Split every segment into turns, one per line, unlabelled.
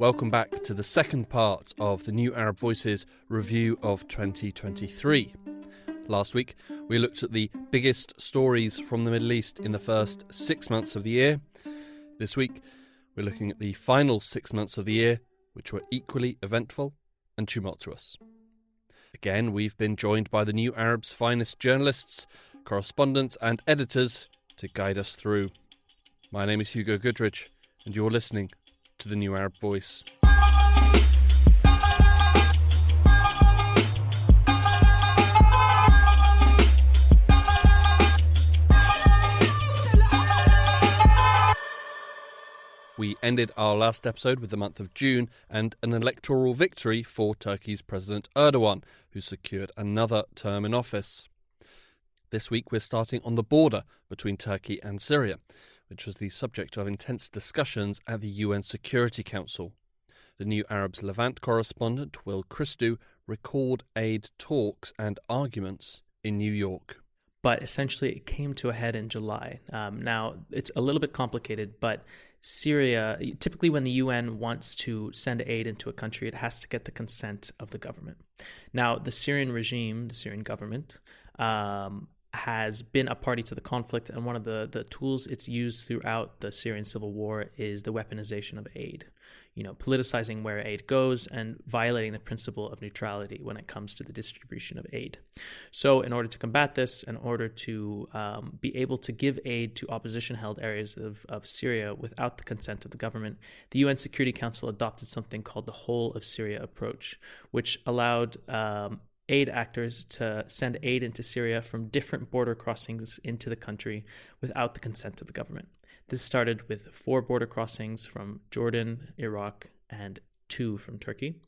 Welcome back to the second part of the New Arab Voices review of 2023. Last week, we looked at the biggest stories from the Middle East in the first 6 months of the year. This week, we're looking at the final 6 months of the year, which were equally eventful and tumultuous. Again, we've been joined by the New Arab's finest journalists, correspondents and editors to guide us through. My name is Hugo Goodrich, and you're listening to the New Arab Voice. We ended our last episode with the month of June and an electoral victory for Turkey's President Erdogan, who secured another term in office. This week we're starting on the border between Turkey and Syria, which was the subject of intense discussions at the UN Security Council. The New Arab's Levant correspondent, Will Christou, recalled aid talks and arguments in New York.
But essentially it came to a head in July. Now, it's a little bit complicated, but Syria, typically when the UN wants to send aid into a country, it has to get the consent of the government. Now, the Syrian regime, the Syrian government, has been a party to the conflict, and one of the tools it's used throughout the Syrian civil war is the weaponization of aid. Politicizing where aid goes and violating the principle of neutrality when it comes to the distribution of aid. So in order to combat this, in order to be able to give aid to opposition-held areas of Syria without the consent of the government, the UN Security Council adopted something called the Whole of Syria approach, which allowed aid actors to send aid into Syria from different border crossings into the country without the consent of the government. This started with 4 border crossings from Jordan, Iraq, and 2 from Turkey.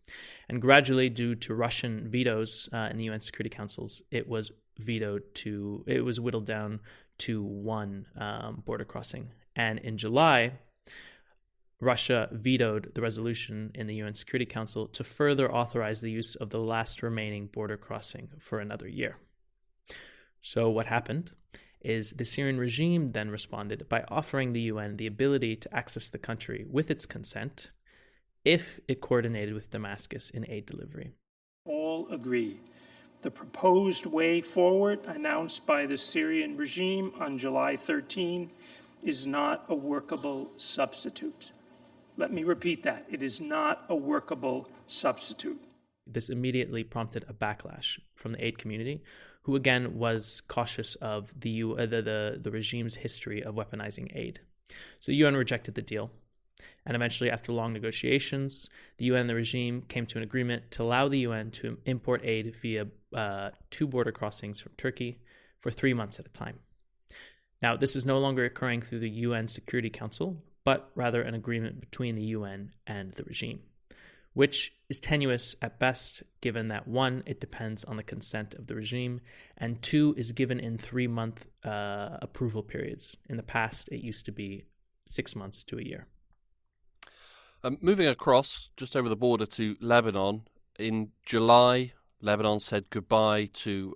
And gradually, due to Russian vetoes in the UN Security Councils, it was whittled down to 1 border crossing. And in July, Russia vetoed the resolution in the UN Security Council to further authorize the use of the last remaining border crossing for another year. So what happened is the Syrian regime then responded by offering the UN the ability to access the country with its consent if it coordinated with Damascus in aid delivery.
All agree. The proposed way forward announced by the Syrian regime on July 13 is not a workable substitute. Let me repeat that. It is not a workable substitute.
This immediately prompted a backlash from the aid community, who again was cautious of the regime's history of weaponizing aid. So the UN rejected the deal. And eventually, after long negotiations, the UN and the regime came to an agreement to allow the UN to import aid via 2 border crossings from Turkey for 3 months at a time. Now, this is no longer occurring through the UN Security Council, but rather an agreement between the UN and the regime, which is tenuous at best, given that 1, it depends on the consent of the regime, and 2, is given in 3-month approval periods. In the past, it used to be 6 months to a year.
Moving across, just over the border to Lebanon, in July, Lebanon said goodbye to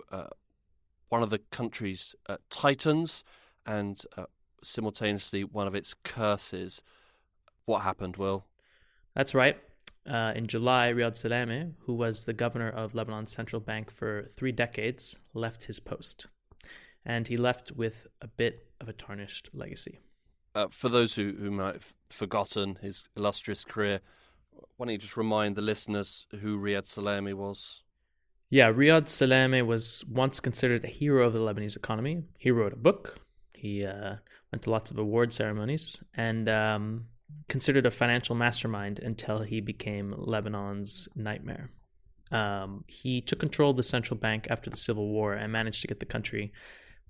one of the country's titans and simultaneously one of its curses. What happened, Will?
That's right. In July, Riyad Salameh, who was the governor of Lebanon's central bank for 3 decades, left his post. And he left with a bit of a tarnished legacy.
For those who might have forgotten his illustrious career, why don't you just remind the listeners who Riyad Salameh was?
Yeah, Riyad Salameh was once considered a hero of the Lebanese economy. He wrote a book. He went to lots of award ceremonies and considered a financial mastermind until he became Lebanon's nightmare. He took control of the central bank after the civil war and managed to get the country,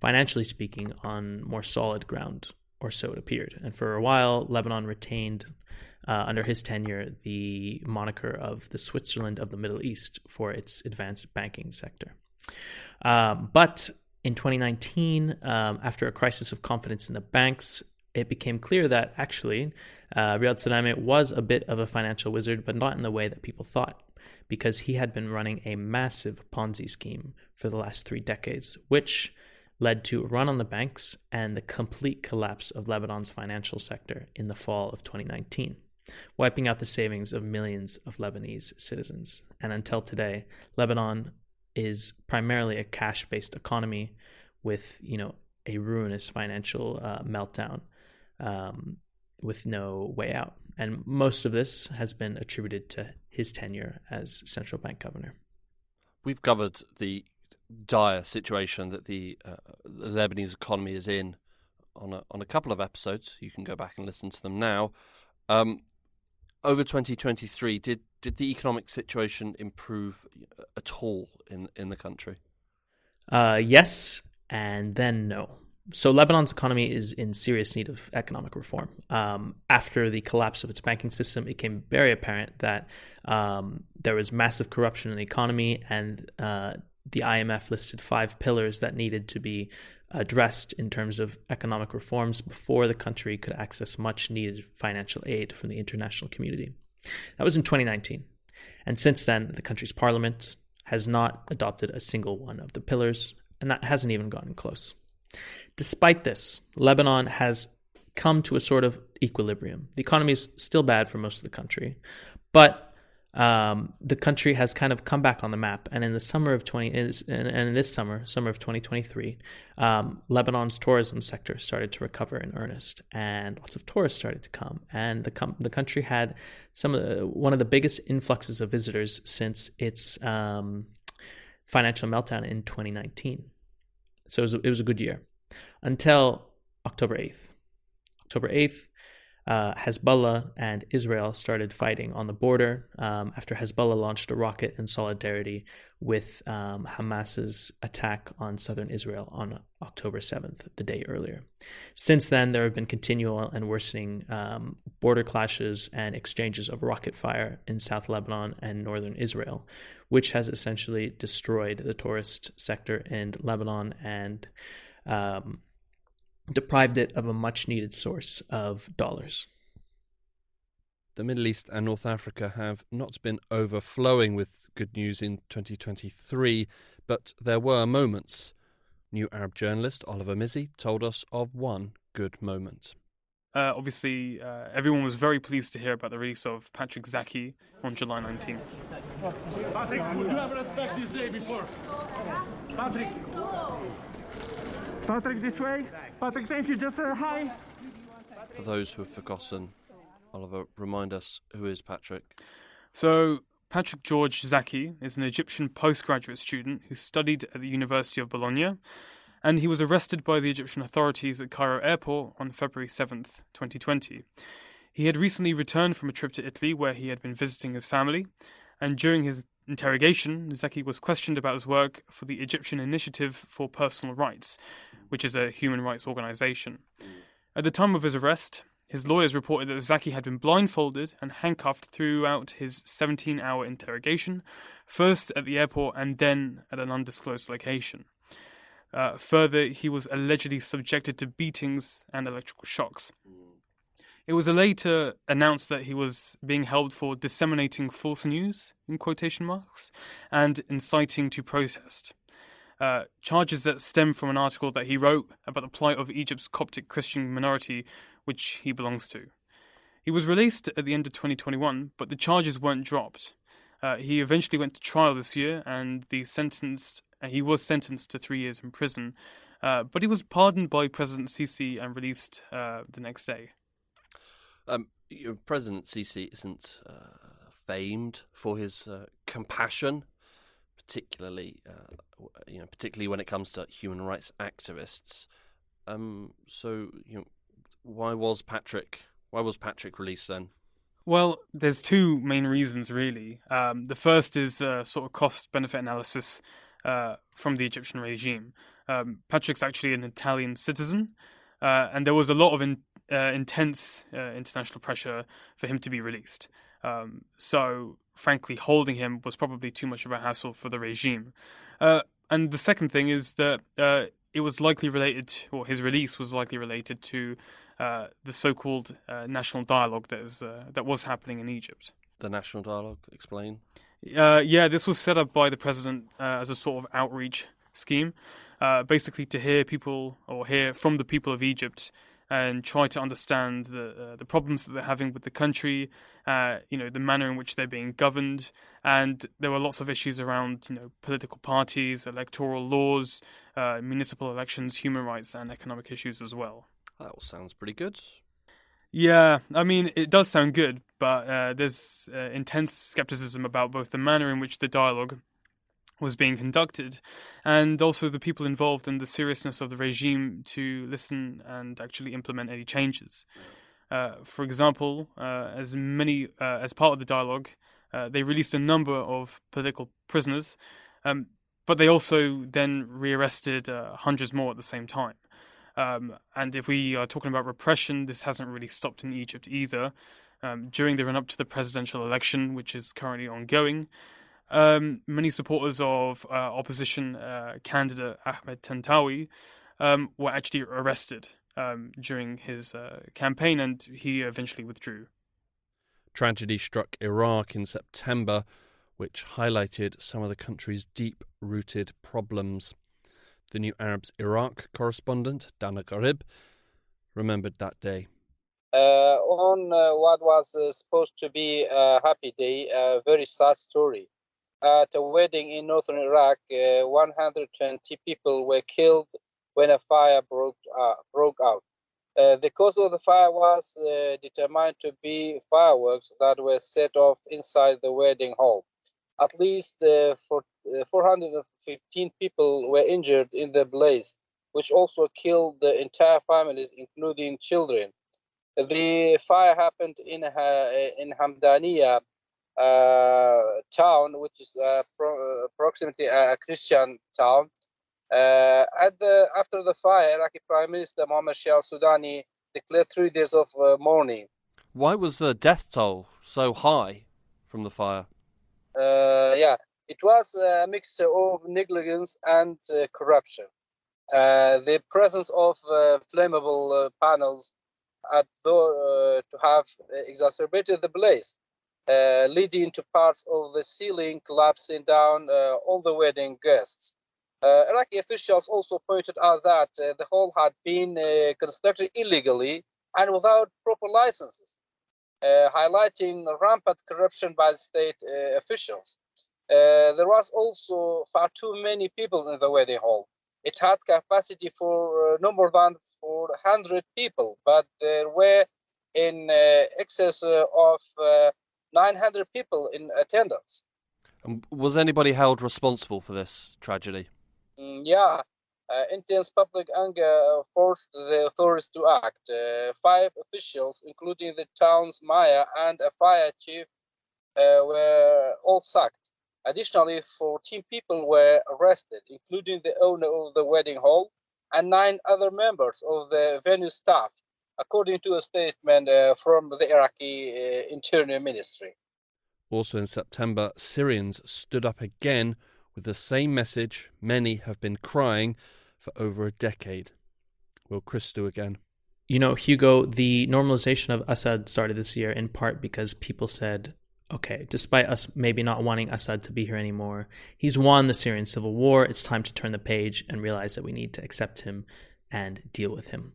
financially speaking, on more solid ground, or so it appeared. And for a while, Lebanon retained, under his tenure, the moniker of the Switzerland of the Middle East for its advanced banking sector. But in 2019, after a crisis of confidence in the banks, it became clear that actually Riyad Salameh was a bit of a financial wizard, but not in the way that people thought, because he had been running a massive Ponzi scheme for the last 3 decades, which led to a run on the banks and the complete collapse of Lebanon's financial sector in the fall of 2019. wiping out the savings of millions of Lebanese citizens. And until today, Lebanon is primarily a cash-based economy with, a ruinous financial meltdown with no way out. And most of this has been attributed to his tenure as central bank governor.
We've covered the dire situation that the Lebanese economy is in on a couple of episodes. You can go back and listen to them now. Over 2023, did the economic situation improve at all in the country?
Yes, and then no. So Lebanon's economy is in serious need of economic reform. After the collapse of its banking system, it became very apparent that there was massive corruption in the economy, and the IMF listed 5 pillars that needed to be addressed in terms of economic reforms before the country could access much needed financial aid from the international community. That was in 2019. And since then, the country's parliament has not adopted a single one of the pillars, and that hasn't even gotten close. Despite this, Lebanon has come to a sort of equilibrium. The economy is still bad for most of the country, but the country has kind of come back on the map. And in the summer of 2023, Lebanon's tourism sector started to recover in earnest, and lots of tourists started to come. And the country had one of the biggest influxes of visitors since its financial meltdown in 2019. So it was a good year until October 8th. October 8th, Hezbollah and Israel started fighting on the border after Hezbollah launched a rocket in solidarity with Hamas's attack on southern Israel on October 7th, the day earlier. Since then, there have been continual and worsening border clashes and exchanges of rocket fire in South Lebanon and northern Israel, which has essentially destroyed the tourist sector in Lebanon and deprived it of a much-needed source of dollars.
The Middle East and North Africa have not been overflowing with good news in 2023, but there were moments. New Arab journalist Oliver Mizzi told us of one good moment.
Obviously, everyone was very pleased to hear about the release of Patrick Zaki on July 19th.
Patrick, would you have respect this day before? Patrick, this way. Patrick, thank you. Just hi.
For those who have forgotten, Oliver, remind us, who is Patrick?
So, Patrick George Zaki is an Egyptian postgraduate student who studied at the University of Bologna, and he was arrested by the Egyptian authorities at Cairo airport on February 7th, 2020. He had recently returned from a trip to Italy where he had been visiting his family, and during his interrogation, Zaki was questioned about his work for the Egyptian Initiative for Personal Rights, which is a human rights organization. At the time of his arrest, his lawyers reported that Zaki had been blindfolded and handcuffed throughout his 17-hour interrogation, first at the airport and then at an undisclosed location. Further, he was allegedly subjected to beatings and electrical shocks. It was later announced that he was being held for disseminating false news, in quotation marks, and inciting to protest. Charges that stem from an article that he wrote about the plight of Egypt's Coptic Christian minority, which he belongs to. He was released at the end of 2021, but the charges weren't dropped. He eventually went to trial this year, and he was sentenced to 3 years in prison. But he was pardoned by President Sisi and released the next day.
President Sisi isn't famed for his compassion, particularly when it comes to human rights activists. Why was Patrick released then?
Well, there's two main reasons, really. The first is sort of cost-benefit analysis from the Egyptian regime. Patrick's actually an Italian citizen, and there was a lot of intense international pressure for him to be released. So, frankly, holding him was probably too much of a hassle for the regime. And the second thing is that it was likely related, or his release was likely related to the so-called national dialogue that was happening in Egypt.
The national dialogue, explain.
This was set up by the president as a sort of outreach scheme, basically to hear from the people of Egypt and try to understand the problems that they're having with the country, the manner in which they're being governed. And there were lots of issues around, political parties, electoral laws, municipal elections, human rights, and economic issues as well.
That all sounds pretty good.
Yeah, I mean, it does sound good, but there's intense skepticism about both the manner in which the dialogue was being conducted and also the people involved and the seriousness of the regime to listen and actually implement any changes. For example, as part of the dialogue, they released a number of political prisoners, but they also then rearrested hundreds more at the same time. And if we are talking about repression, this hasn't really stopped in Egypt either. During the run-up to the presidential election, which is currently ongoing, many supporters of opposition candidate Ahmed Tantawi were actually arrested during his campaign, and he eventually withdrew.
Tragedy struck Iraq in September, which highlighted some of the country's deep-rooted problems. The New Arab's Iraq correspondent, Dana Garib, remembered that day.
On what was supposed to be a happy day, a very sad story. At a wedding in northern Iraq, 120 people were killed when a fire broke out. The cause of the fire was determined to be fireworks that were set off inside the wedding hall. At least 415 people were injured in the blaze, which also killed the entire families, including children. The fire happened in Hamdaniya town, which is approximately a Christian town. After the fire, Iraqi Prime Minister Mohammed Shia al-Sudani declared 3 days of mourning.
Why was the death toll so high from the fire?
It was a mixture of negligence and corruption. The presence of flammable panels to have exacerbated the blaze, leading to parts of the ceiling collapsing down on the wedding guests. Iraqi officials also pointed out that the hall had been constructed illegally and without proper licenses, highlighting rampant corruption by the state officials. There was also far too many people in the wedding hall. It had capacity for no more than 400 people, but there were in excess of 900 people in attendance.
Was anybody held responsible for this tragedy?
Intense public anger forced the authorities to act. 5 officials, including the town's mayor and a fire chief, were all sacked. Additionally, 14 people were arrested, including the owner of the wedding hall and 9 other members of the venue staff, according to a statement from the Iraqi Interior Ministry.
Also in September, Syrians stood up again with the same message many have been crying for over a decade. Will Chris do again?
Hugo, the normalization of Assad started this year in part because people said, okay, despite us maybe not wanting Assad to be here anymore, he's won the Syrian civil war. It's time to turn the page and realize that we need to accept him and deal with him.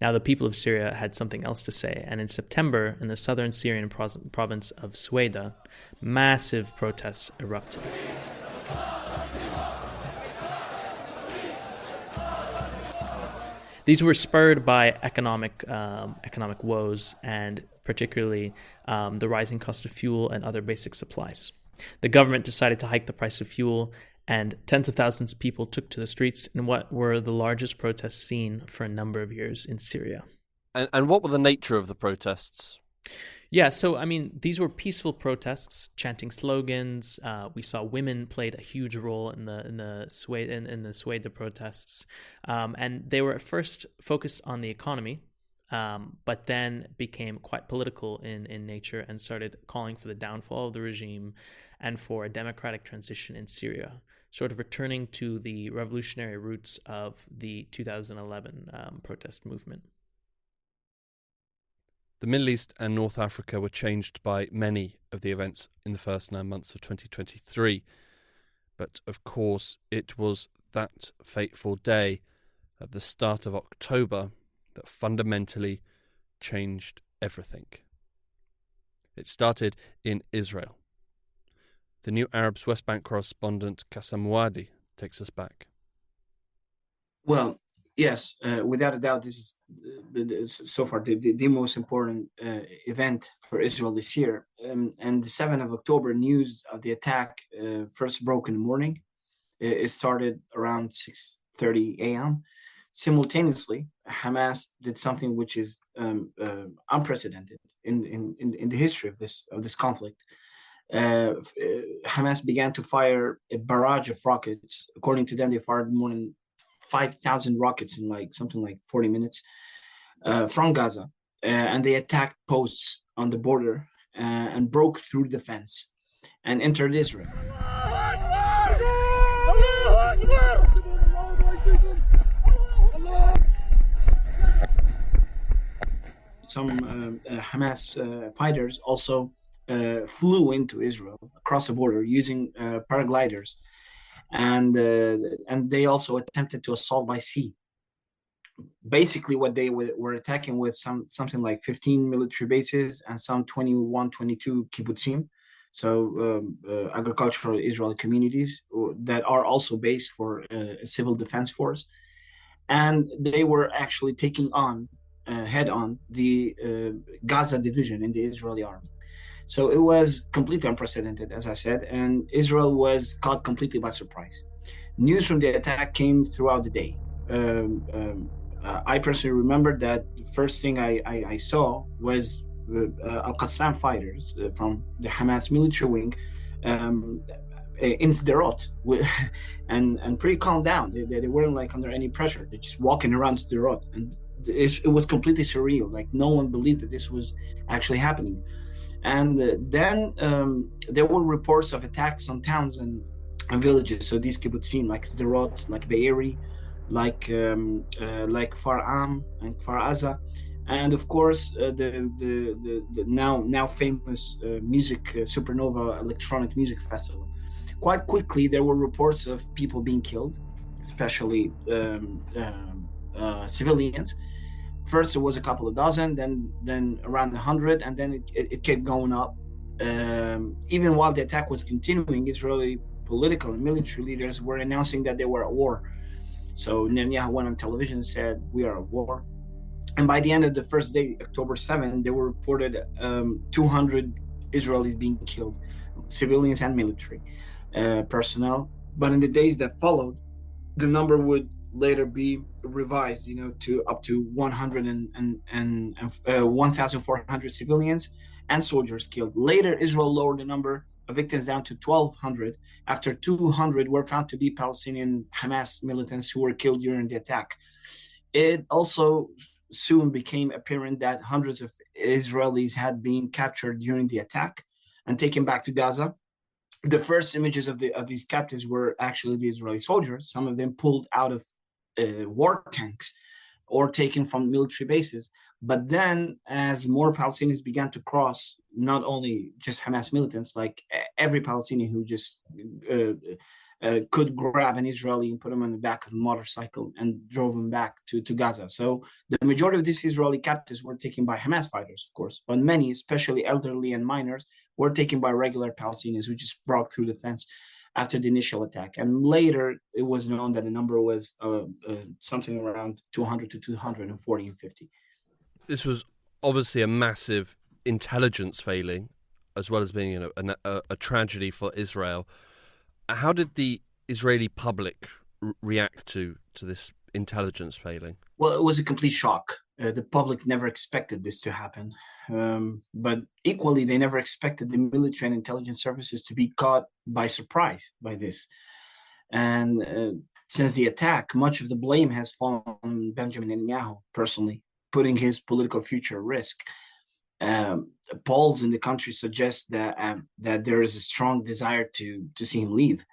Now, the people of Syria had something else to say, and in September, in the southern Syrian province of Sueda, massive protests erupted. These were spurred by economic woes and particularly the rising cost of fuel and other basic supplies. The government decided to hike the price of fuel, and tens of thousands of people took to the streets in what were the largest protests seen for a number of years in Syria.
And what were the nature of the protests?
Yeah, so these were peaceful protests, chanting slogans. We saw women played a huge role in the Sueda protests, and they were at first focused on the economy, but then became quite political in nature and started calling for the downfall of the regime and for a democratic transition in Syria, sort of returning to the revolutionary roots of the 2011 protest movement.
The Middle East and North Africa were changed by many of the events in the first 9 months of 2023. But of course, it was that fateful day at the start of October that fundamentally changed everything. It started in Israel. The New Arab's West Bank correspondent Qassem Muadi takes us back.
Well, yes, without a doubt, this is so far the most important event for Israel this year. And the 7th of October, news of the attack first broke in the morning. It started around 6:30 a.m. Simultaneously, Hamas did something which is unprecedented in the history of this conflict. Hamas began to fire a barrage of rockets. According to them, they fired more than 5,000 rockets in something like 40 minutes from Gaza. And they attacked posts on the border and broke through the fence and entered Israel. Some Hamas fighters also flew into Israel across the border using paragliders, and they also attempted to assault by sea. Basically, what they were attacking with something like 15 military bases and some 21, 22 kibbutzim, so agricultural Israeli communities that are also based for a civil defense force, and they were actually taking on head-on the Gaza division in the Israeli army. So it was completely unprecedented, as I said, and Israel was caught completely by surprise. News from the attack came throughout the day. I personally remember that the first thing I saw was Al-Qassam fighters from the Hamas military wing in Sderot, and pretty calm down. They weren't under any pressure. They're just walking around Sderot, and it was completely surreal. No one believed that this was actually happening. And then there were reports of attacks on towns and villages. So these kibbutzim, like Sderot, like Be'eri, like Kfar Am and Kfar Aza, and of course the now famous music Supernova electronic music festival. Quite quickly, there were reports of people being killed, especially civilians. First, it was a couple of dozen, then around 100, and then it kept going up. Even while the attack was continuing, Israeli political and military leaders were announcing that they were at war. So Netanyahu went on television and said, "We are at war." And by the end of the first day, October 7, there were reported 200 Israelis being killed, civilians and military personnel. But in the days that followed, the number would later be revised, to up to 1,400 civilians and soldiers killed. Later, Israel lowered the number of victims down to 1,200 after 200 were found to be Palestinian Hamas militants who were killed during the attack. It also soon became apparent that hundreds of Israelis had been captured during the attack and taken back to Gaza. The first images of these captives were actually the Israeli soldiers, some of them pulled out of war tanks or taken from military bases. But then, as more Palestinians began to cross, not only just Hamas militants, every Palestinian who just could grab an Israeli and put him on the back of a motorcycle and drove him back to Gaza. So the majority of these Israeli captives were taken by Hamas fighters, of course, but many, especially elderly and minors, were taken by regular Palestinians who just broke through the fence after the initial attack. And later, it was known that the number was something around 200 to 240 and 50.
This was obviously a massive intelligence failing, as well as being a tragedy for Israel. How did the Israeli public react to this intelligence failing?
Well, it was a complete shock. The public never expected this to happen. But equally, they never expected the military and intelligence services to be caught by surprise by this. And since the attack, much of the blame has fallen on Benjamin Netanyahu personally, putting his political future at risk. Polls in the country suggest that there is a strong desire to see him leave.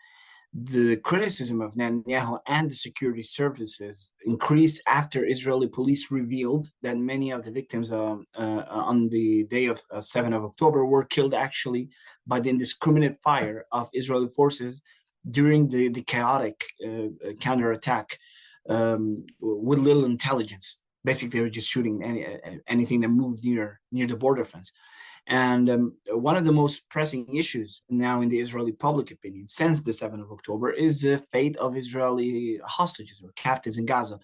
The criticism of Netanyahu and the security services increased after Israeli police revealed that many of the victims on the day of 7th of October were killed actually by the indiscriminate fire of Israeli forces during the chaotic counterattack with little intelligence. basically they were just shooting anything that moved near the border fence. And one of the most pressing issues now in the Israeli public opinion since the 7th of October is the fate of Israeli hostages or captives in Gaza.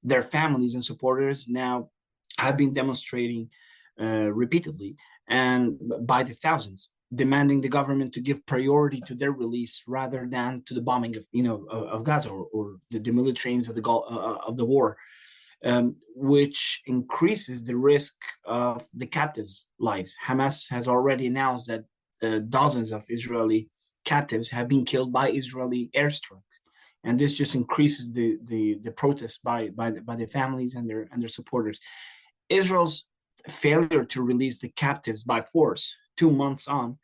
Their families and supporters now have been demonstrating repeatedly and by the thousands, demanding the government to give priority to their release rather than to the bombing of Gaza or the military aims of the war, which increases the risk of the captives' lives. Hamas has already announced that dozens of Israeli captives have been killed by Israeli airstrikes, and this just increases the protests by the families and their supporters. Israel's failure to release the captives by force 2 months on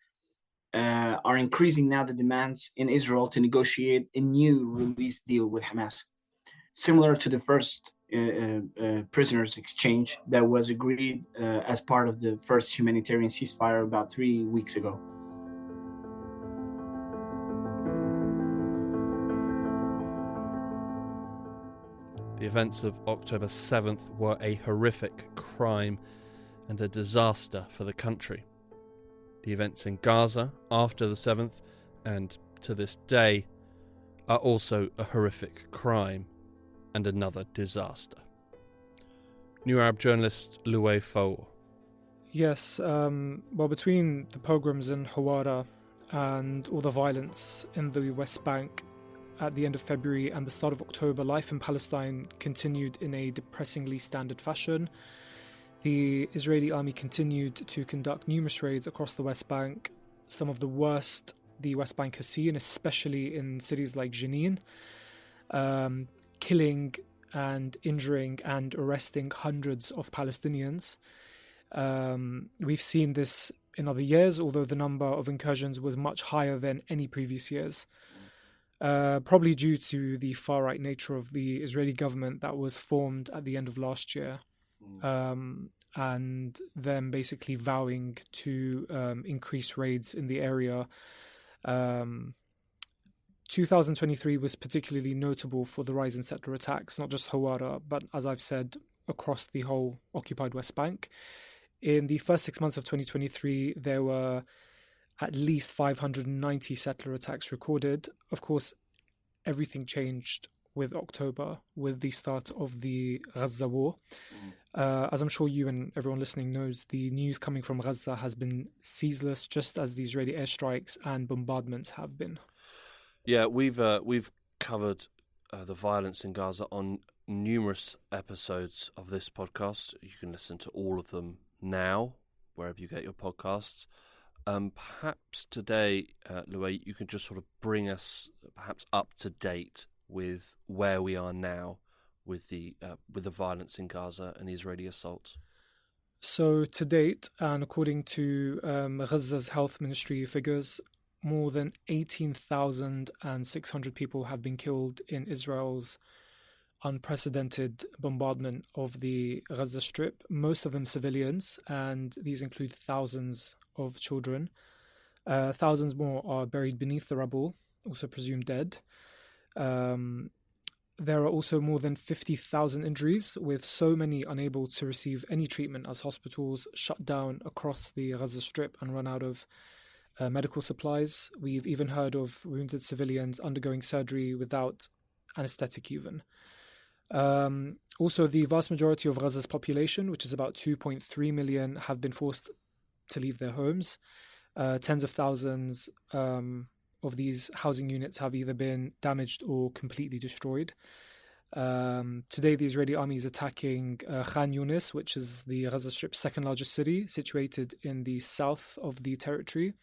are increasing now the demands in Israel to negotiate a new release deal with Hamas, similar to the first prisoners exchange that was agreed as part of the first humanitarian ceasefire about 3 weeks ago.
The events of October 7th were a horrific crime and a disaster for the country. The events in Gaza after the 7th and to this day are also a horrific crime and another disaster. New Arab journalist Louay Faour.
Yes, well, between the pogroms in Hawara and all the violence in the West Bank at the end of February and the start of October, life in Palestine continued in a depressingly standard fashion. The Israeli army continued to conduct numerous raids across the West Bank, some of the worst the West Bank has seen, especially in cities like Jenin, killing and injuring and arresting hundreds of Palestinians. We've seen this in other years, although the number of incursions was much higher than any previous years, probably due to the far-right nature of the Israeli government that was formed at the end of last year. And them basically vowing to increase raids in the area. 2023 was particularly notable for the rise in settler attacks, not just Hawara, but as I've said, across the whole occupied West Bank. In the first 6 months of 2023, there were at least 590 settler attacks recorded. Of course, everything changed with October, with the start of the Gaza war. As I'm sure you and everyone listening knows, the news coming from Gaza has been ceaseless, just as the Israeli airstrikes and bombardments have been.
Yeah, we've covered the violence in Gaza on numerous episodes of this podcast. You can listen to all of them now, wherever you get your podcasts. Perhaps today, Louay, you can just sort of bring us perhaps up to date with where we are now with the violence in Gaza and the Israeli assault.
So to date, and according to Gaza's health ministry figures, more than 18,600 people have been killed in Israel's unprecedented bombardment of the Gaza Strip, most of them civilians, and these include thousands of children. Thousands more are buried beneath the rubble, also presumed dead. There are also more than 50,000 injuries, with so many unable to receive any treatment as hospitals shut down across the Gaza Strip and run out of medical supplies. We've even heard of wounded civilians undergoing surgery without anesthetic even. Also, the vast majority of Gaza's population, which is about 2.3 million, have been forced to leave their homes. Tens of thousands of these housing units have either been damaged or completely destroyed. Today, the Israeli army is attacking Khan Yunis, which is the Gaza Strip's second largest city, situated in the south of the territory.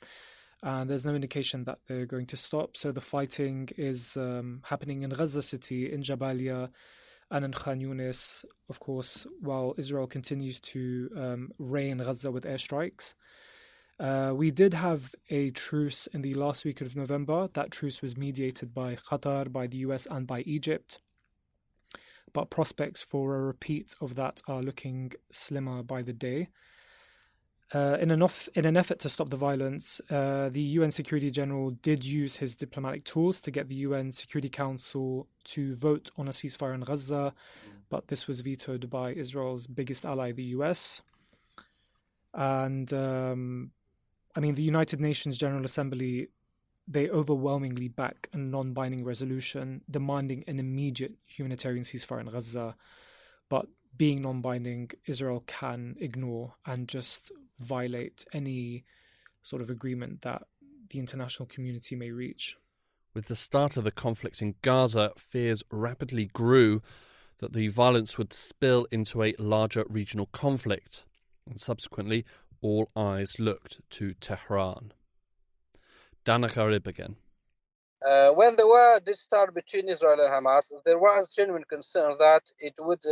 There's no indication that they're going to stop. So the fighting is happening in Gaza City, in Jabalia, and in Khan Yunis, of course, while Israel continues to rain Gaza with airstrikes. We did have a truce in the last week of November. That truce was mediated by Qatar, by the US, and by Egypt. But prospects for a repeat of that are looking slimmer by the day. In an effort to stop the violence, the UN Security General did use his diplomatic tools to get the UN Security Council to vote on a ceasefire in Gaza, but this was vetoed by Israel's biggest ally, the US. And the United Nations General Assembly, they overwhelmingly back a non-binding resolution demanding an immediate humanitarian ceasefire in Gaza. But being non-binding, Israel can ignore and just violate any sort of agreement that the international community may reach.
With the start of the conflict in Gaza, fears rapidly grew that the violence would spill into a larger regional conflict, and subsequently all eyes looked to Tehran. Dana Karib again.
When the war did start between Israel and Hamas, there was genuine concern that it would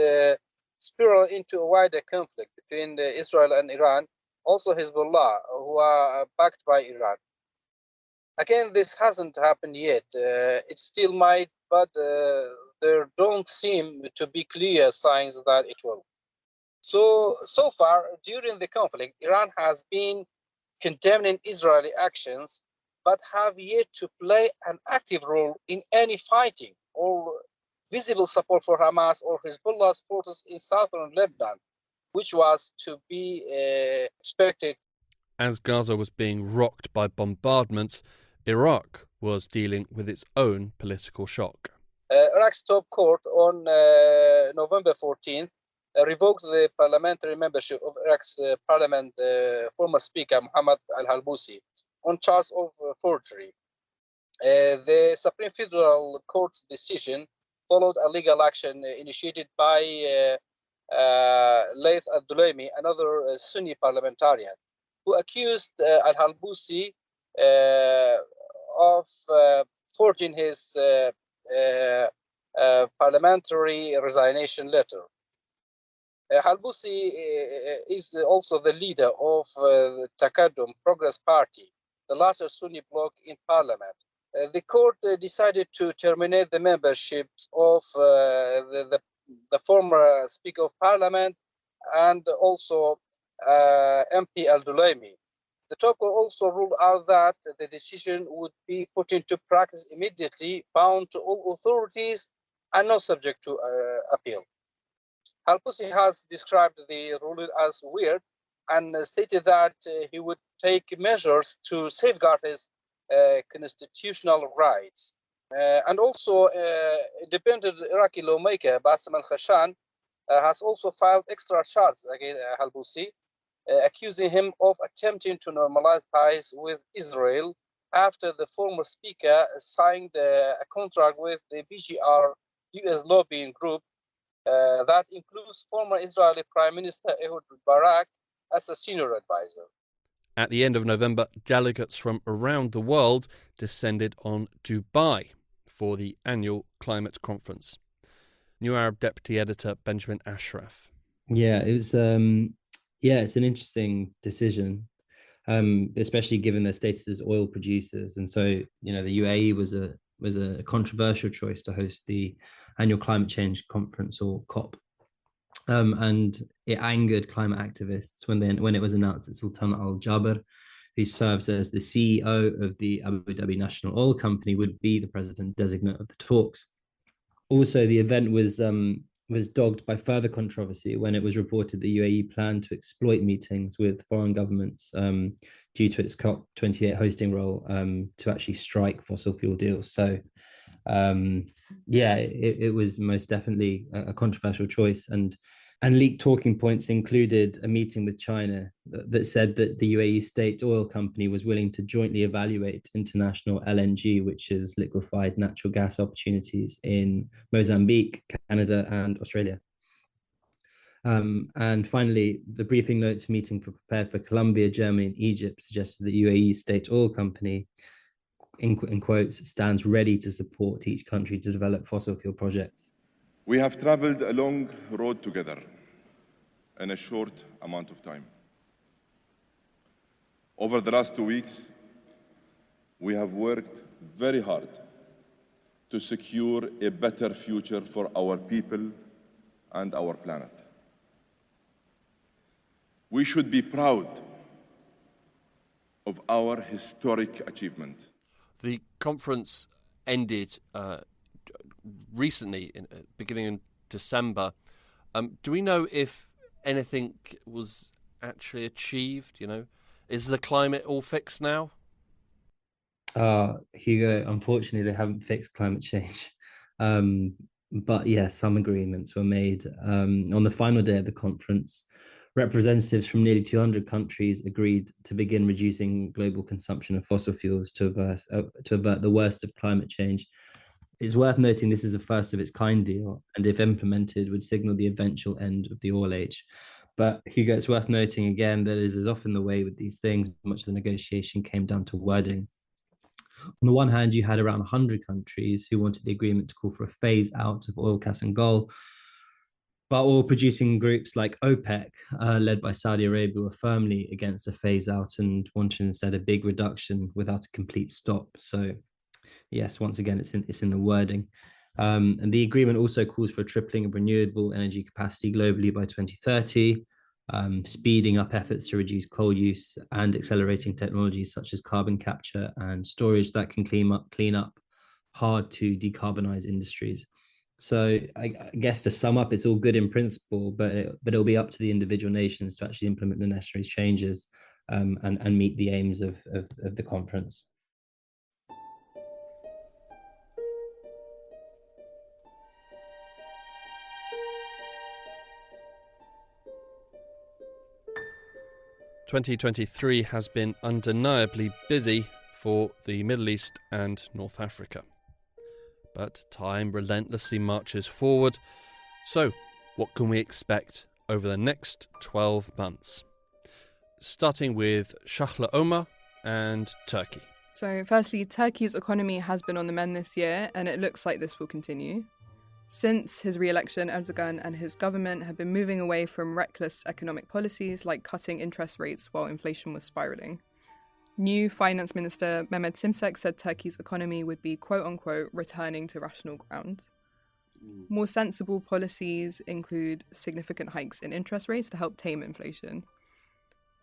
spiral into a wider conflict between Israel and Iran, also Hezbollah, who are backed by Iran. Again, this hasn't happened yet. It still might, but there don't seem to be clear signs that it will. So far, during the conflict, Iran has been condemning Israeli actions, but have yet to play an active role in any fighting or visible support for Hamas or Hezbollah's forces in southern Lebanon, which was to be expected.
As Gaza was being rocked by bombardments, Iraq was dealing with its own political shock.
Iraq's top court on November 14th revoked the parliamentary membership of Iraq's parliament former speaker Mohammed al-Halbousi on charge of forgery. The Supreme Federal Court's decision followed a legal action initiated by Laith al-Dulaimi, another Sunni parliamentarian, who accused al-Halbousi of forging his parliamentary resignation letter. Halbousi is also the leader of the Taqaddum Progress Party, the largest Sunni bloc in parliament. The court decided to terminate the memberships of the former Speaker of Parliament and also MP al-Dulaimi. The top court also ruled out that the decision would be put into practice immediately, bound to all authorities, and not subject to appeal. Halbousi has described the ruling as weird and stated that he would take measures to safeguard his constitutional rights. And also, independent Iraqi lawmaker Bassem al-Khashan has also filed extra charges against Halbousi, accusing him of attempting to normalize ties with Israel after the former speaker signed a contract with the BGR US lobbying group that includes former Israeli Prime Minister Ehud Barak as a senior advisor.
At the end of November, delegates from around the world descended on Dubai for the annual climate conference. New Arab Deputy Editor Benjamin Ashraf.
Yeah, it was. It's an interesting decision, especially given their status as oil producers, and so the UAE was a controversial choice to host the annual climate change conference, or COP. And it angered climate activists when it was announced that Sultan Al Jaber, who serves as the CEO of the Abu Dhabi National Oil Company, would be the president designate of the talks. Also, the event was dogged by further controversy when it was reported the UAE planned to exploit meetings with foreign governments due to its COP28 hosting role to actually strike fossil fuel deals. So, it was most definitely a controversial choice. And leaked talking points included a meeting with China that said that the UAE state oil company was willing to jointly evaluate international LNG, which is liquefied natural gas opportunities in Mozambique, Canada, and Australia. And finally, the briefing notes meeting prepared for Colombia, Germany, and Egypt suggested that UAE state oil company, in quotes, stands ready to support each country to develop fossil fuel projects.
We have traveled a long road together in a short amount of time. Over the last 2 weeks, we have worked very hard to secure a better future for our people and our planet. We should be proud of our historic achievement.
The conference ended recently, beginning in December, Do we know if anything was actually achieved? Is the climate all fixed now?
Hugo, unfortunately, they haven't fixed climate change. But yes, some agreements were made. On the final day of the conference, representatives from nearly 200 countries agreed to begin reducing global consumption of fossil fuels to avert the worst of climate change. It's worth noting this is a first of its kind deal, and if implemented, would signal the eventual end of the oil age. But Hugo, it's worth noting again that as is often the way with these things, much of the negotiation came down to wording. On the one hand, you had around 100 countries who wanted the agreement to call for a phase out of oil, gas, and coal, but oil producing groups like OPEC, led by Saudi Arabia, were firmly against a phase out and wanted instead a big reduction without a complete stop. So, yes, once again, it's in the wording. And the agreement also calls for a tripling of renewable energy capacity globally by 2030, speeding up efforts to reduce coal use and accelerating technologies such as carbon capture and storage that can clean up hard to decarbonize industries. So I guess to sum up, it's all good in principle, but it'll be up to the individual nations to actually implement the necessary changes and meet the aims of the conference.
"2023 has been undeniably busy for the Middle East and North Africa. But time relentlessly marches forward. So, what can we expect over the next 12 months? Starting with Shahla Omar and Turkey.
So, firstly, Turkey's economy has been on the mend this year, and it looks like this will continue. Since his re-election, Erdogan and his government have been moving away from reckless economic policies like cutting interest rates while inflation was spiralling. New Finance Minister Mehmet Simsek said Turkey's economy would be quote-unquote returning to rational ground. More sensible policies include significant hikes in interest rates to help tame inflation.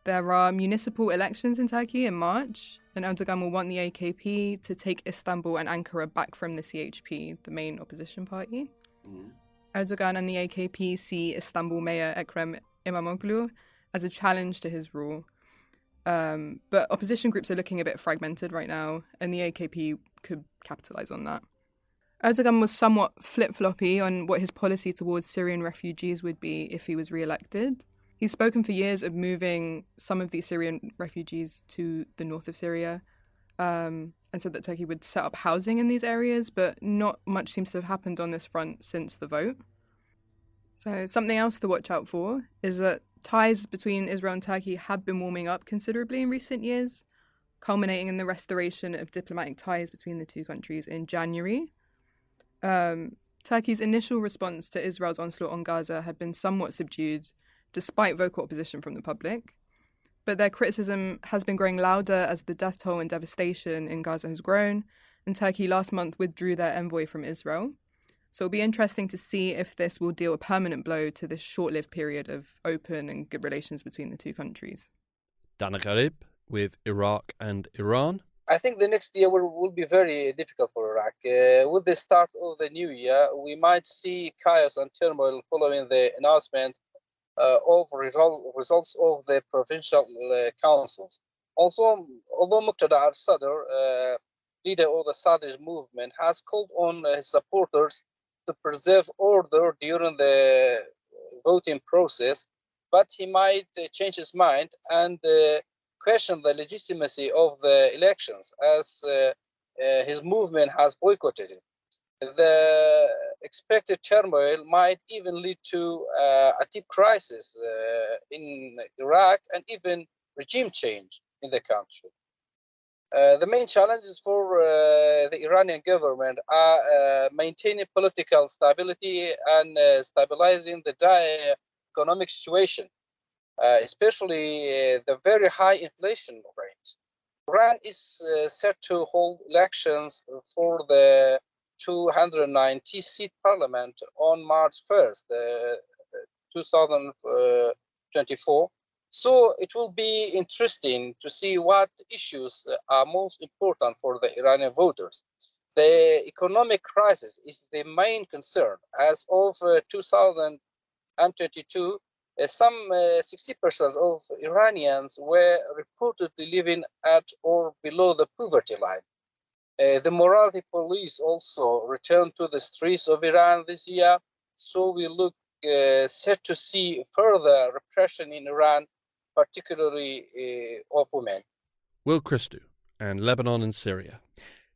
There are municipal elections in Turkey in March, and Erdogan will want the AKP to take Istanbul and Ankara back from the CHP, the main opposition party. Erdogan and the AKP see Istanbul Mayor Ekrem İmamoğlu as a challenge to his rule. But opposition groups are looking a bit fragmented right now, and the AKP could capitalise on that. Erdogan was somewhat flip-floppy on what his policy towards Syrian refugees would be if he was re-elected. He's spoken for years of moving some of these Syrian refugees to the north of Syria, and said that Turkey would set up housing in these areas, but not much seems to have happened on this front since the vote. So something else to watch out for is that ties between Israel and Turkey have been warming up considerably in recent years, culminating in the restoration of diplomatic ties between the two countries in January. Turkey's initial response to Israel's onslaught on Gaza had been somewhat subdued, despite vocal opposition from the public. But their criticism has been growing louder as the death toll and devastation in Gaza has grown, and Turkey last month withdrew their envoy from Israel. So it'll be interesting to see if this will deal a permanent blow to this short-lived period of open and good relations between the two countries.
Dana Garib with Iraq and Iran.
I think the next year will be very difficult for Iraq. With the start of the new year, we might see chaos and turmoil following the announcement of results of the provincial councils. Also, although Muqtada al-Sadr, leader of the Sadr movement, has called on his supporters to preserve order during the voting process, but he might change his mind and question the legitimacy of the elections, as his movement has boycotted it. The expected turmoil might even lead to a deep crisis in Iraq and even regime change in the country. The main challenges for the Iranian government are maintaining political stability and stabilizing the dire economic situation, especially the very high inflation rate. Iran is set to hold elections for the 290-seat parliament on March 1st, 2024. So it will be interesting to see what issues are most important for the Iranian voters. The economic crisis is the main concern. As of 2023, and 22, some 60% of Iranians were reportedly living at or below the poverty line. The morality police also returned to the streets of Iran this year, so we look set to see further repression in Iran, particularly of women.
Will Christou and Lebanon and Syria.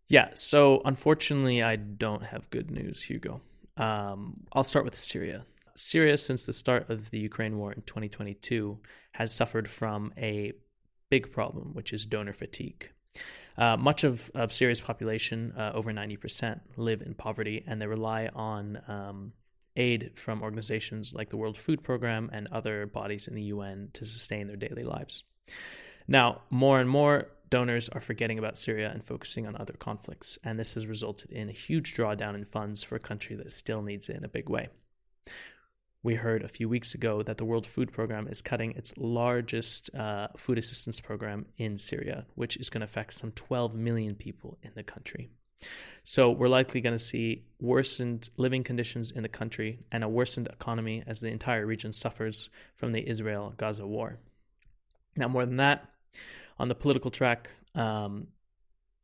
Yeah, so unfortunately, I don't have good news, Hugo. I'll start with Syria. Syria, since the start of the Ukraine war in 2022, has suffered from a big problem, which is donor fatigue. Much of Syria's population, over 90%, live in poverty, and they rely on aid from organizations like the World Food Program and other bodies in the UN to sustain their daily lives. Now, more and more donors are forgetting about Syria and focusing on other conflicts, and this has resulted in a huge drawdown in funds for a country that still needs it in a big way. We heard a few weeks ago that the World Food Program is cutting its largest food assistance program in Syria, which is going to affect some 12 million people in the country. So we're likely going to see worsened living conditions in the country and a worsened economy as the entire region suffers from the Israel-Gaza war. Now, more than that, on the political track,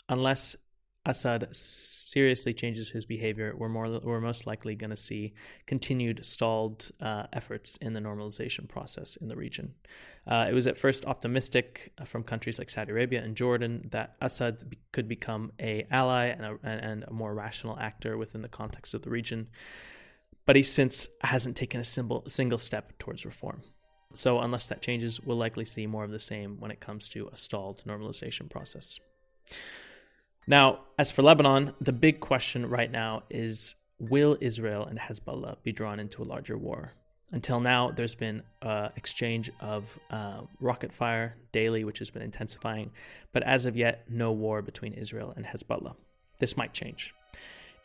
unless Assad seriously changes his behavior, we're most likely going to see continued stalled efforts in the normalization process in the region. It was at first optimistic from countries like Saudi Arabia and Jordan that Assad could become an ally and a more rational actor within the context of the region, but he since hasn't taken a single step towards reform. So unless that changes, we'll likely see more of the same when it comes to a stalled normalization process. Now, as for Lebanon, the big question right now is, will Israel and Hezbollah be drawn into a larger war? Until now, there's been exchange of rocket fire daily, which has been intensifying, but as of yet, no war between Israel and Hezbollah. This might change.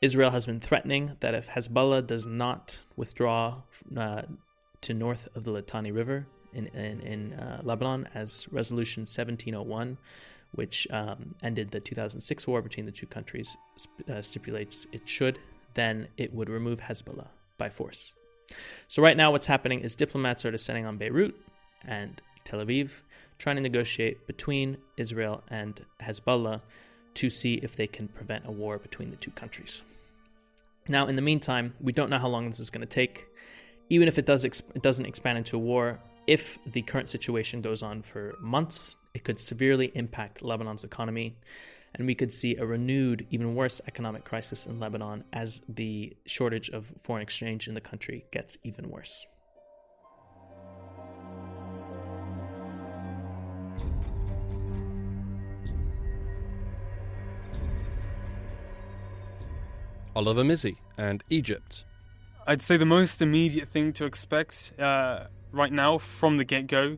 Israel has been threatening that if Hezbollah does not withdraw to north of the Litani River in Lebanon, as Resolution 1701, which ended the 2006 war between the two countries, stipulates it should, then it would remove Hezbollah by force. So right now what's happening is diplomats are descending on Beirut and Tel Aviv, trying to negotiate between Israel and Hezbollah to see if they can prevent a war between the two countries. Now, in the meantime, we don't know how long this is going to take. Even if it doesn't expand into a war, if the current situation goes on for months, it could severely impact Lebanon's economy, and we could see a renewed, even worse economic crisis in Lebanon as the shortage of foreign exchange in the country gets even worse.
Oliver Mizzi and Egypt.
I'd say the most immediate thing to expect right now from the get-go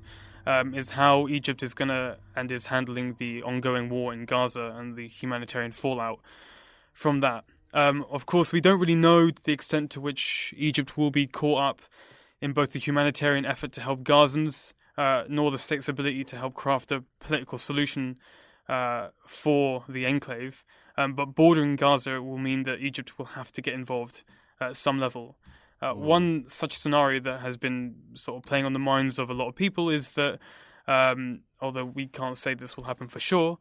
is how Egypt is handling the ongoing war in Gaza and the humanitarian fallout from that. Of course, we don't really know the extent to which Egypt will be caught up in both the humanitarian effort to help Gazans, nor the state's ability to help craft a political solution for the enclave. But bordering Gaza will mean that Egypt will have to get involved at some level. One such scenario that has been sort of playing on the minds of a lot of people is that, although we can't say this will happen for sure,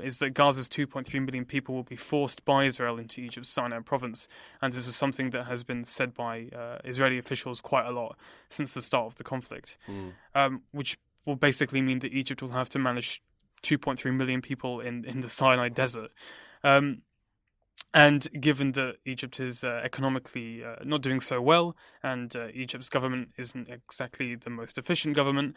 is that Gaza's 2.3 million people will be forced by Israel into Egypt's Sinai province. And this is something that has been said by Israeli officials quite a lot since the start of the conflict, which will basically mean that Egypt will have to manage 2.3 million people in the Sinai desert. And given that Egypt is economically not doing so well, and Egypt's government isn't exactly the most efficient government,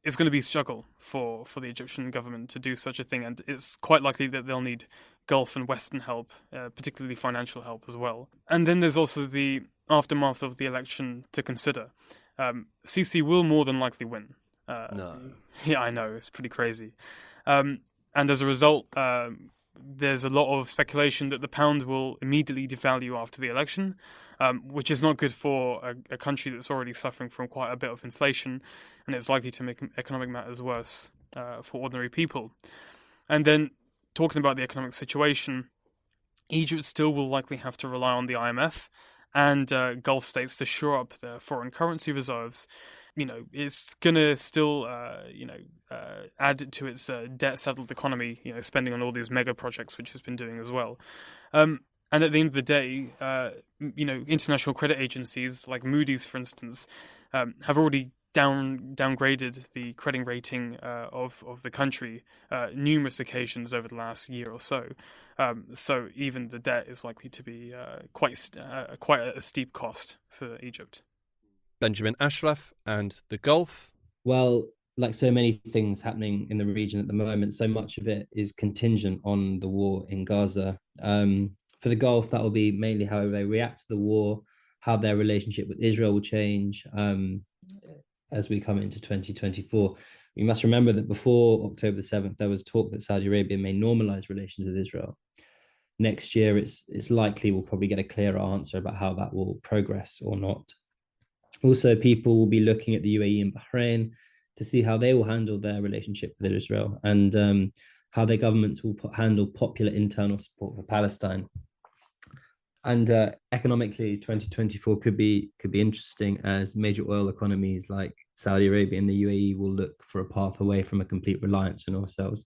it's going to be a struggle for the Egyptian government to do such a thing. And it's quite likely that they'll need Gulf and Western help, particularly financial help as well. And then there's also the aftermath of the election to consider. Sisi will more than likely win.
No.
Yeah, I know. It's pretty crazy. And as a result, there's a lot of speculation that the pound will immediately devalue after the election, which is not good for a country that's already suffering from quite a bit of inflation, and it's likely to make economic matters worse for ordinary people. And then, talking about the economic situation, Egypt still will likely have to rely on the IMF and Gulf states to shore up their foreign currency reserves, it's going to still, add to its debt-saddled economy, spending on all these mega projects, which it's been doing as well. And at the end of the day, international credit agencies like Moody's, for instance, have already downgraded the credit rating of the country numerous occasions over the last year or so. So even the debt is likely to be quite a steep cost for Egypt.
Benjamin Ashraf and the Gulf.
Well, like so many things happening in the region at the moment, so much of it is contingent on the war in Gaza. For the Gulf, that will be mainly how they react to the war, how their relationship with Israel will change as we come into 2024. We must remember that before October the 7th, there was talk that Saudi Arabia may normalize relations with Israel. Next year, it's likely we'll probably get a clearer answer about how that will progress or not. Also, people will be looking at the UAE and Bahrain to see how they will handle their relationship with Israel and how their governments will handle popular internal support for Palestine. And economically, 2024 could be interesting as major oil economies like Saudi Arabia and the UAE will look for a path away from a complete reliance on ourselves.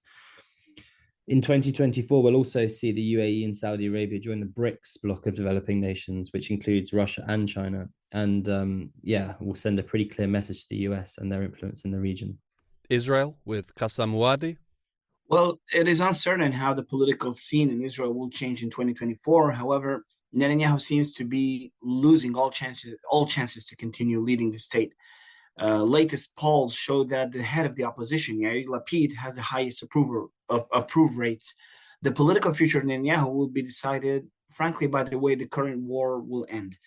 In 2024, we'll also see the UAE and Saudi Arabia join the BRICS bloc of developing nations, which includes Russia and China. And we'll send a pretty clear message to the US and their influence in the region.
Israel with Qassam Muadi.
Well, it is uncertain how the political scene in Israel will change in 2024. However, Netanyahu seems to be losing all chances to continue leading the state. Latest polls show that the head of the opposition, Yair Lapid, has the highest approve rates. The political future of Netanyahu will be decided, frankly, by the way the current war will end.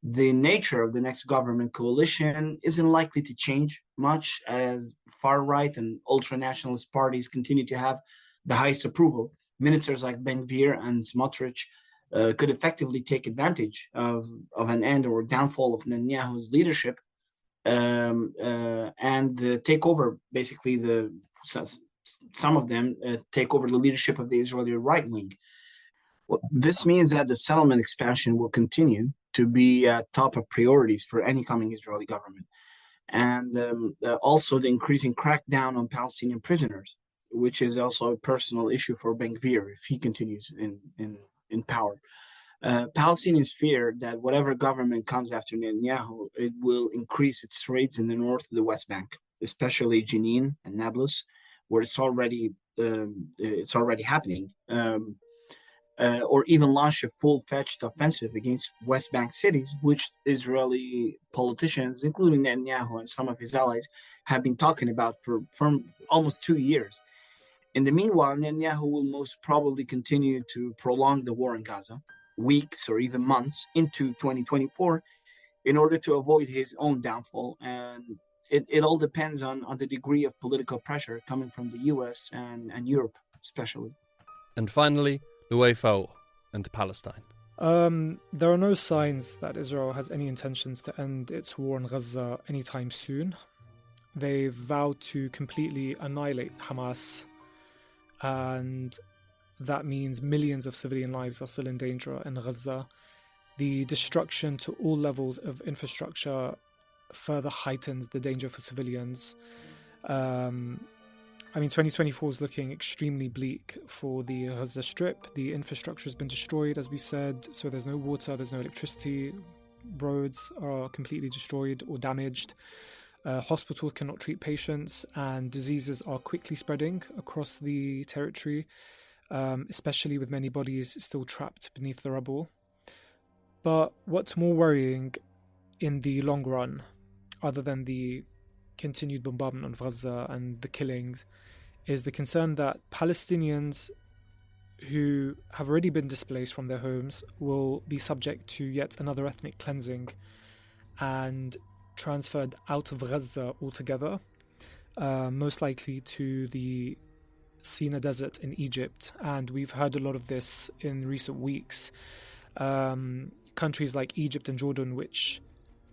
The nature of the next government coalition isn't likely to change much as far-right and ultra-nationalist parties continue to have the highest approval. Ministers like Ben-Gvir and Smotrich could effectively take advantage of an end or downfall of Netanyahu's leadership and take over, basically, some of them take over the leadership of the Israeli right wing. Well, this means that the settlement expansion will continue to be at top of priorities for any coming Israeli government. And also the increasing crackdown on Palestinian prisoners, which is also a personal issue for Ben-Gvir if he continues in power. Palestinians fear that whatever government comes after Netanyahu, it will increase its raids in the north of the West Bank, especially Jenin and Nablus, where it's already happening, or even launch a full-fledged offensive against West Bank cities, which Israeli politicians, including Netanyahu and some of his allies, have been talking about for almost 2 years. In the meanwhile, Netanyahu will most probably continue to prolong the war in Gaza, weeks or even months into 2024, in order to avoid his own downfall. And it all depends on the degree of political pressure coming from the US and Europe, especially.
And finally, the way forward and Palestine.
There are no signs that Israel has any intentions to end its war in Gaza anytime soon. They've vowed to completely annihilate Hamas, and that means millions of civilian lives are still in danger in Gaza. The destruction to all levels of infrastructure further heightens the danger for civilians. 2024 is looking extremely bleak for the Gaza Strip. The infrastructure has been destroyed, as we've said, so there's no water, there's no electricity. Roads are completely destroyed or damaged. Hospitals cannot treat patients, and diseases are quickly spreading across the territory, especially with many bodies still trapped beneath the rubble. But what's more worrying in the long run, other than the continued bombardment of Gaza and the killings, is the concern that Palestinians who have already been displaced from their homes will be subject to yet another ethnic cleansing and transferred out of Gaza altogether, most likely to the Sinai Desert in Egypt. And we've heard a lot of this in recent weeks. Countries like Egypt and Jordan, which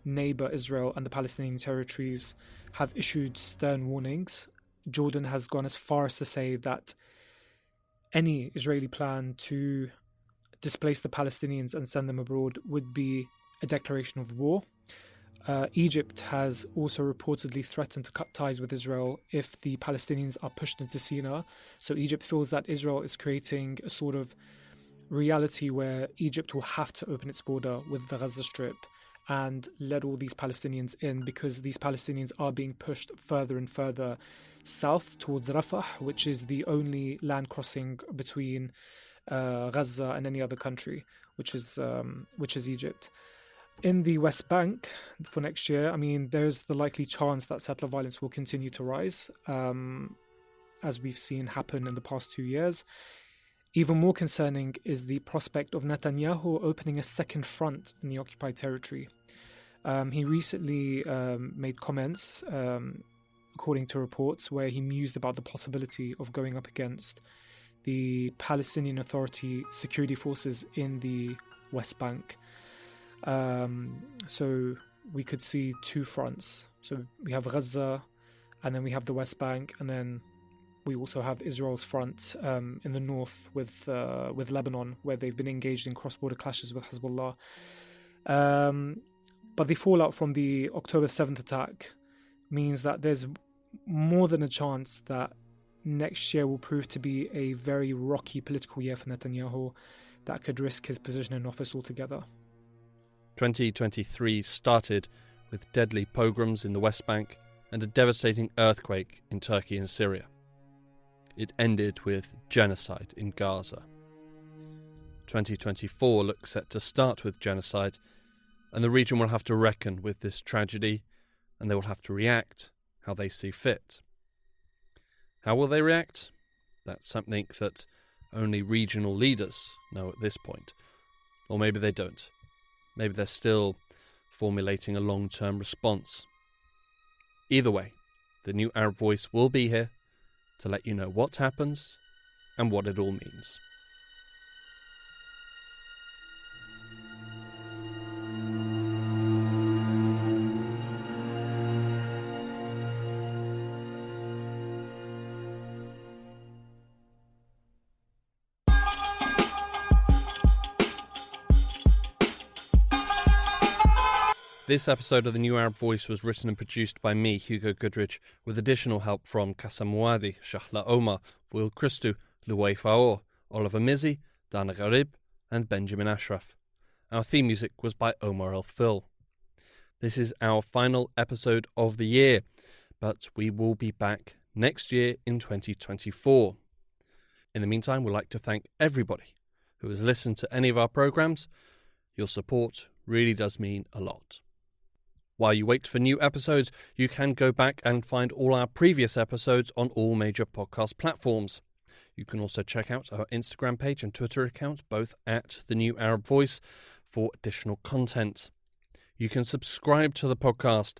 neighbor Israel and the Palestinian territories, have issued stern warnings. Jordan has gone as far as to say that any Israeli plan to displace the Palestinians and send them abroad would be a declaration of war. Egypt has also reportedly threatened to cut ties with Israel if the Palestinians are pushed into Sinai. So Egypt feels that Israel is creating a sort of reality where Egypt will have to open its border with the Gaza Strip and let all these Palestinians in, because these Palestinians are being pushed further and further south towards Rafah, which is the only land crossing between Gaza and any other country, which is Egypt. In the West Bank for next year, I mean, there's the likely chance that settler violence will continue to rise, as we've seen happen in the past 2 years. Even more concerning is the prospect of Netanyahu opening a second front in the occupied territory. He recently made comments, according to reports, where he mused about the possibility of going up against the Palestinian Authority security forces in the West Bank. So we could see two fronts. So we have Gaza, and then we have the West Bank, and then we also have Israel's front in the north with Lebanon, where they've been engaged in cross-border clashes with Hezbollah. But the fallout from the October 7th attack means that there's more than a chance that next year will prove to be a very rocky political year for Netanyahu that could risk his position in office altogether.
2023 started with deadly pogroms in the West Bank and a devastating earthquake in Turkey and Syria. It ended with genocide in Gaza. 2024 looks set to start with genocide, and the region will have to reckon with this tragedy, and they will have to react how they see fit. How will they react? That's something that only regional leaders know at this point. Or maybe they don't. Maybe they're still formulating a long-term response. Either way, the New Arab Voice will be here to let you know what happens and what it all means. This episode of the New Arab Voice was written and produced by me, Hugo Goodrich, with additional help from Kassam Mouadi, Shahla Omar, Will Christou, Louay Faor, Oliver Mizzi, Dana Gharib, and Benjamin Ashraf. Our theme music was by Omar El-Fil. This is our final episode of the year, but we will be back next year in 2024. In the meantime, we'd like to thank everybody who has listened to any of our programmes. Your support really does mean a lot. While you wait for new episodes, you can go back and find all our previous episodes on all major podcast platforms. You can also check out our Instagram page and Twitter account, both at The New Arab Voice, for additional content. You can subscribe to the podcast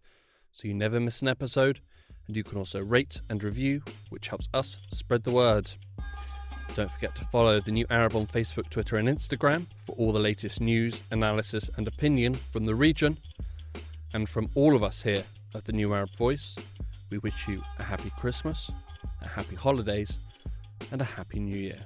so you never miss an episode, and you can also rate and review, which helps us spread the word. Don't forget to follow The New Arab on Facebook, Twitter and Instagram for all the latest news, analysis and opinion from the region. And from all of us here at The New Arab Voice, we wish you a happy Christmas, a happy holidays and a happy New Year.